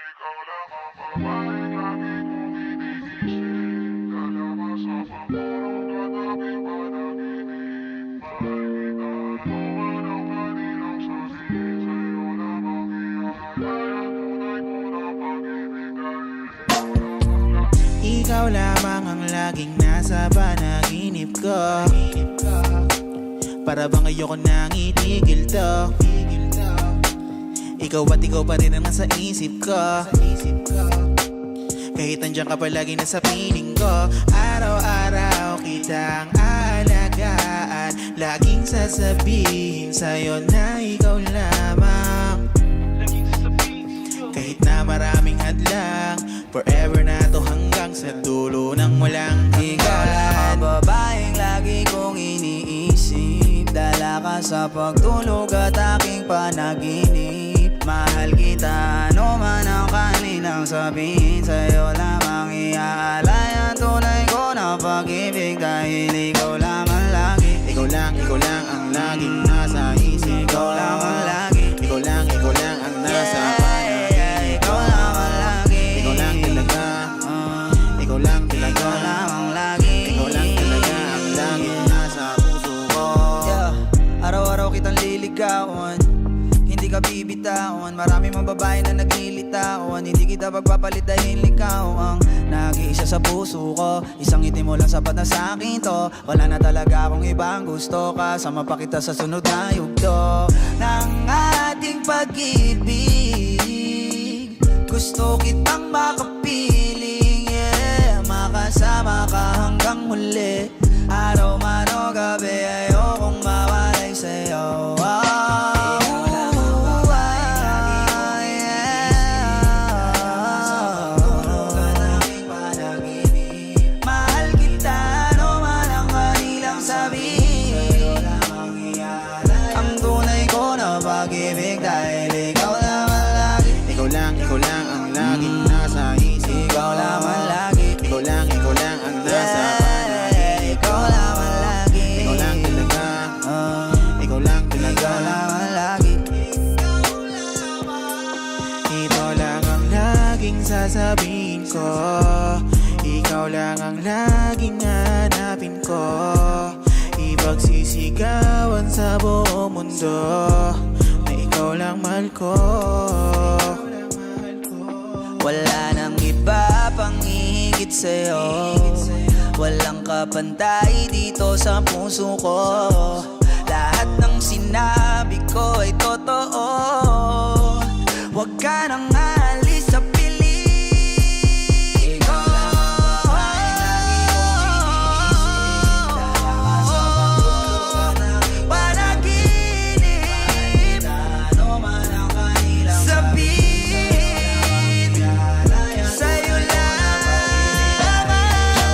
Ikaw lang ang babaeng lagi kong iniisip. Dalawa sa pamulong katabi panaginip. Mahal kita, ano man ang kanilang sabihin. Sa'yo lamang iaalay ang tunay ko na pag-ibig. Ikaw lamang ang laging nasa panaginip ko. Para bang ayoko nang itigil to. Ikaw at ikaw pa rin ang nasa isip ko. Kahit nandiyan ka palagi nasa piling ko. Araw-araw kitang aalagaan. Laging sasabihin sa'yo na ikaw lamang. Kahit na maraming hadlang, forever na to hanggang sa dulo ng walang Ikaw lang ang babaeng lagi kong iniisip. Dala ka sa pagtulog at aking panaginip. Mahal kita, ano man ang kanilang sabihin. Sa'yo lamang iaalay ang tunay ko na pag-ibig. Dahil ikaw lamang lagi. Ikaw lang ang laging nasa isip ko. Ikaw lamang lagi. Ikaw lang ang nasa panaginip ko. Ikaw lamang lagi. Ikaw lang talaga. Ikaw lang Ikaw talaga. lamang lagi. Ikaw lang talaga ang laging nasa puso ko. Araw-araw kitang liligawan, hindi ka bibitawan. Marami mang babae na naglilitawan. Hindi kita pagpapalit dahil ikaw ang nag-iisa sa puso ko. Isang ngiti mo lang sapat na sa'kin to. Wala na talaga akong ibang gusto. Kasama pa kita sa sunod na yugto ng ating pag-ibig. Gusto kitang makapiling, yeah. Makasama ka hanggang muli. Araw man o gabi, ayokong mawalay sa'yo. Mahal kita, ano man ang kanilang sabihin. Ang tunay ko na pag-ibig. Dahil ikaw naman lagi. Ikaw lang ang laging nasa isip ko. Ikaw naman lagi. Ikaw lang ang nasa panaginip ko. Ikaw naman lagi. Ikaw lang talaga. Ikaw lang talaga. Ikaw naman lagi. Ito lang ang laging sasabihin ko. Ikaw lang ang laging hanapin ko. Ipagsisigawan sa buong mundo na ikaw lang mahal ko. Wala nang iba pang higit sa'yo. Walang kapantay dito sa puso ko. Lahat ng sinabi ko ay totoo. Huwag ka nang alis sa piling ko. Panaginip, sabihin sa'yo lamang.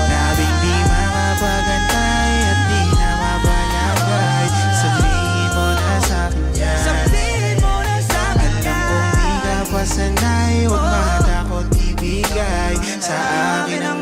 Nabing di makapagantay at di na mapalagay. Sabihin mo na sa'kin yan. Sabihin mo na sa'kin Alam kong di ka pa sanay. Huwag matakot ibigay sa akin ang